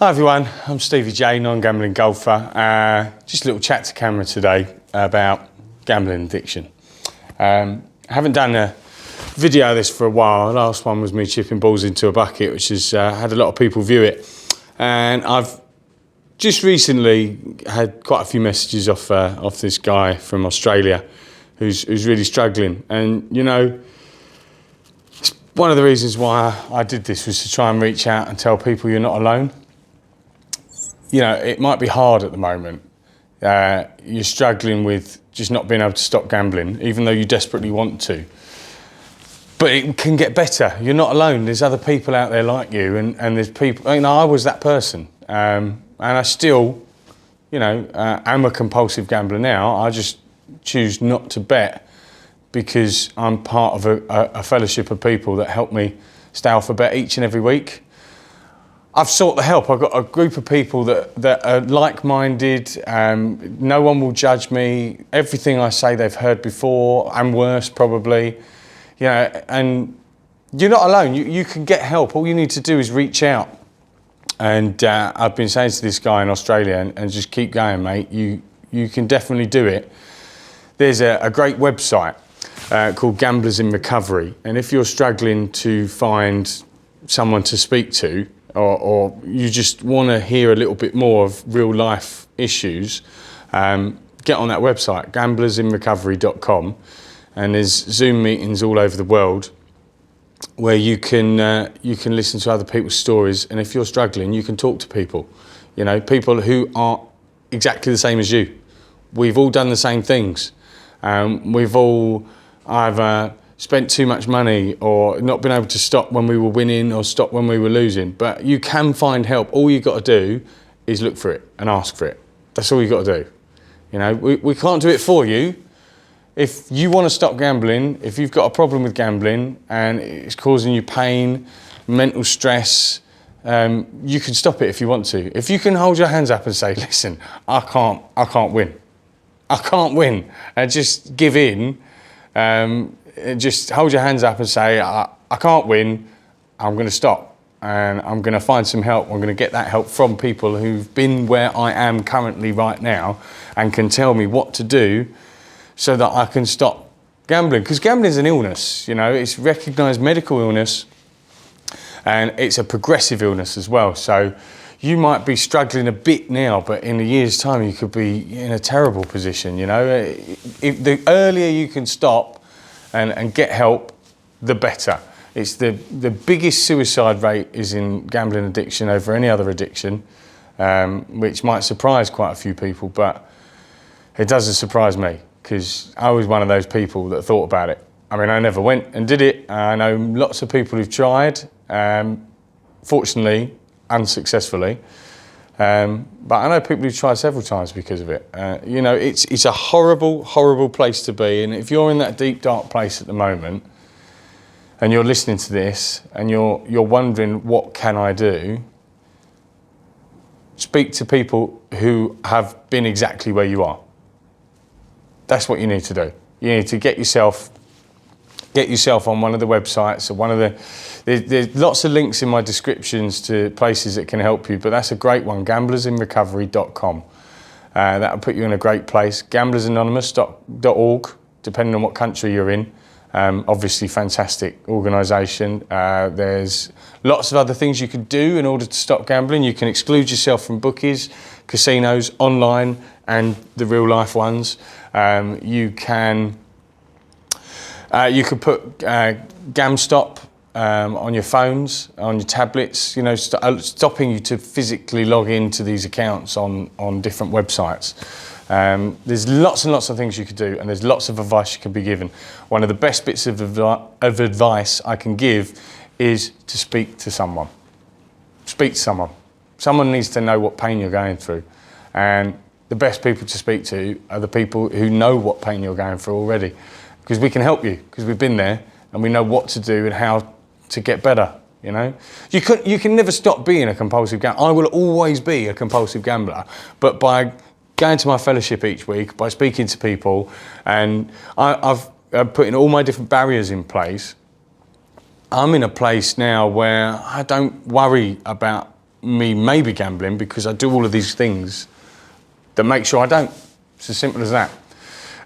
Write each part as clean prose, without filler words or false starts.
Hi everyone, I'm Stevie J, non-gambling golfer. Just a little chat to camera today about gambling addiction. I haven't done a video of this for a while. The last one was me chipping balls into a bucket, which has had a lot of people view it. And I've just recently had quite a few messages off this guy from Australia who's really struggling. And you know, one of the reasons why I did this was to try and reach out and tell people you're not alone. You know, it might be hard at the moment. You're struggling with just not being able to stop gambling, even though you desperately want to. But it can get better. You're not alone. There's other people out there like you, and there's people, you know, I was that person. And I still, you know, am a compulsive gambler now. I just choose not to bet because I'm part of a fellowship of people that help me stay off a bet each and every week. I've sought the help. I've got a group of people that are like-minded. No one will judge me. Everything I say they've heard before, and worse probably. You know, and you're not alone. You can get help. All you need to do is reach out. And I've been saying to this guy in Australia, and just keep going, mate. You can definitely do it. There's a great website called Gamblers in Recovery. And if you're struggling to find someone to speak to, or you just want to hear a little bit more of real life issues, get on that website, gamblersinrecovery.com, and there's Zoom meetings all over the world where you can listen to other people's stories, and if you're struggling, you can talk to people, you know, people who are exactly the same as you. We've all done the same things. We've all either spent too much money or not been able to stop when we were winning or stop when we were losing. But you can find help. All you've got to do is look for it and ask for it. That's all you've got to do. You know, we can't do it for you. If you want to stop gambling, if you've got a problem with gambling and it's causing you pain, mental stress, you can stop it if you want to. If you can hold your hands up and say, listen, I can't win. I can't win. And just give in. Just hold your hands up and say, I can't win, I'm going to stop, and I'm going to find some help. I'm going to get that help from people who've been where I am currently right now and can tell me what to do so that I can stop gambling. Because gambling is an illness, you know, it's recognised medical illness, and it's a progressive illness as well. So you might be struggling a bit now, but in a year's time you could be in a terrible position, you know. If the earlier you can stop and get help, the better. It's the biggest suicide rate is in gambling addiction over any other addiction, which might surprise quite a few people, but it doesn't surprise me because I was one of those people that thought about it. I mean, I never went and did it. I know lots of people who've tried, fortunately, unsuccessfully. But I know people who've tried several times because of it. You know, it's a horrible, horrible place to be. And if you're in that deep, dark place at the moment, and you're listening to this, and you're wondering, what can I do? Speak to people who have been exactly where you are. That's what you need to do. You need to get yourself on one of the websites or one of the. There's lots of links in my descriptions to places that can help you, but that's a great one, gamblersinrecovery.com. That'll put you in a great place. Gamblersanonymous.org, depending on what country you're in. Obviously, fantastic organisation. There's lots of other things you can do in order to stop gambling. You can exclude yourself from bookies, casinos, online, and the real life ones. You can put Gamstop on your phones, on your tablets, you know, stopping you to physically log into these accounts on different websites. There's lots and lots of things you could do, and there's lots of advice you can be given. One of the best bits of advice I can give is to speak to someone. Speak to someone. Someone needs to know what pain you're going through. And the best people to speak to are the people who know what pain you're going through already. Because we can help you, because we've been there, and we know what to do and how to get better, you know. You can never stop being a compulsive gambler. I will always be a compulsive gambler, but by going to my fellowship each week, by speaking to people, and I've putting all my different barriers in place, I'm in a place now where I don't worry about me maybe gambling because I do all of these things that make sure I don't. It's as simple as that.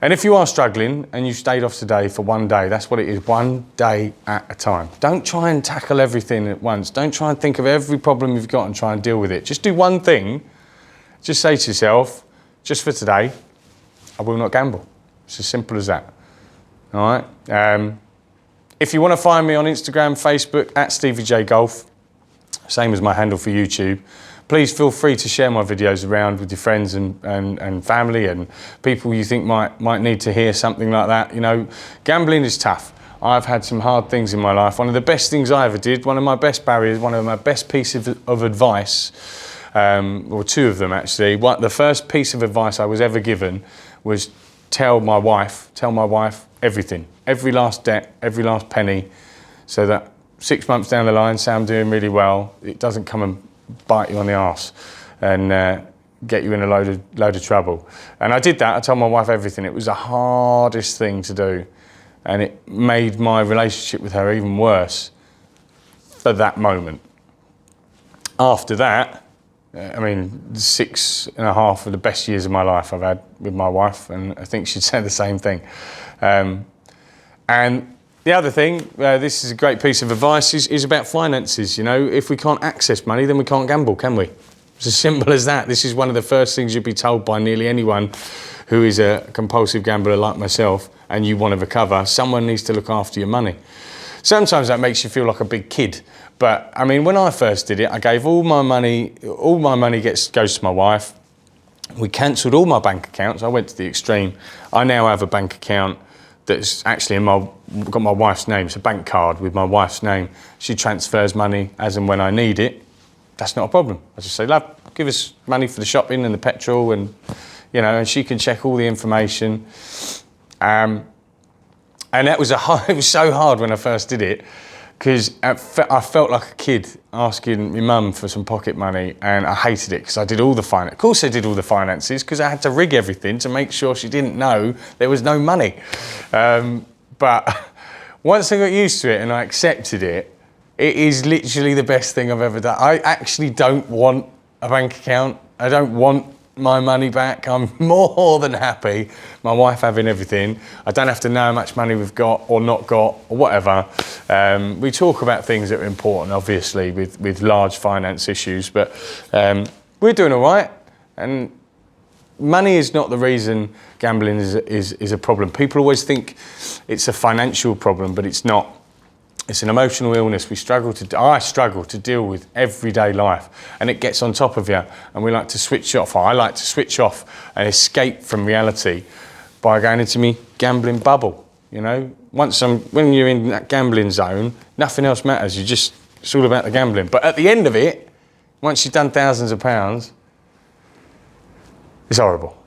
And if you are struggling and you've stayed off today for one day, that's what it is, one day at a time. Don't try and tackle everything at once. Don't try and think of every problem you've got and try and deal with it. Just do one thing. Just say to yourself, just for today, I will not gamble. It's as simple as that. All right? If you want to find me on Instagram, Facebook, at StevieJGolf, same as my handle for YouTube, please feel free to share my videos around with your friends and family and people you think might need to hear something like that. You know, gambling is tough. I've had some hard things in my life. One of the best things I ever did, one of my best barriers, one of my best pieces of advice, or two of them actually. The first piece of advice I was ever given was tell my wife everything, every last debt, every last penny, so that 6 months down the line, say I'm doing really well, it doesn't come and bite you on the arse and get you in a load of trouble. And I did that. I told my wife everything. It was the hardest thing to do, and it made my relationship with her even worse for that moment. After that, I mean, 6.5 of the best years of my life I've had with my wife, and I think she'd say the same thing. And the other thing, this is a great piece of advice, is about finances. You know, if we can't access money, then we can't gamble, can we? It's as simple as that. This is one of the first things you'd be told by nearly anyone who is a compulsive gambler like myself, and you want to recover. Someone needs to look after your money. Sometimes that makes you feel like a big kid. But I mean, when I first did it, I gave all my money goes to my wife. We cancelled all my bank accounts. I went to the extreme. I now have a bank account that's actually got my wife's name. It's a bank card with my wife's name. She transfers money as and when I need it. That's not a problem. I just say, love, give us money for the shopping and the petrol, and you know, and she can check all the information. And that was it was so hard when I first did it, because I felt like a kid asking my mum for some pocket money, and I hated it because I did all the finance. Of course I did all the finances because I had to rig everything to make sure she didn't know there was no money. But once I got used to it and I accepted it, it is literally the best thing I've ever done. I actually don't want a bank account. I don't want my money back. I'm more than happy my wife having everything. I don't have to know how much money we've got or not got or whatever. We talk about things that are important, obviously, with large finance issues, but we're doing all right. And money is not the reason gambling is a problem. People always think it's a financial problem, but it's not. It's an emotional illness I struggle to deal with everyday life, and it gets on top of you, and we like to switch off. I like to switch off and escape from reality by going into me gambling bubble. You know, when you're in that gambling zone, nothing else matters. It's all about the gambling. But at the end of it, once you've done thousands of pounds, it's horrible.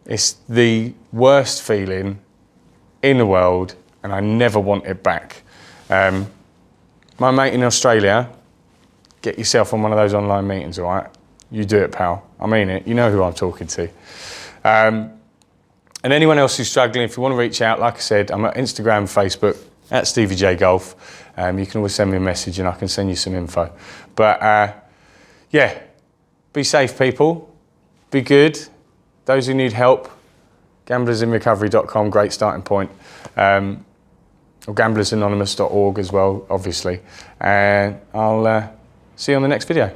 It's the worst feeling in the world, and I never want it back. My mate in Australia, get yourself on one of those online meetings, all right? You do it, pal. I mean it. You know who I'm talking to. And anyone else who's struggling, if you want to reach out, like I said, I'm at Instagram, Facebook, at StevieJGolf. You can always send me a message and I can send you some info. But yeah, be safe, people. Be good. Those who need help, gamblersinrecovery.com, great starting point. Or gamblersanonymous.org as well, obviously. And I'll see you on the next video.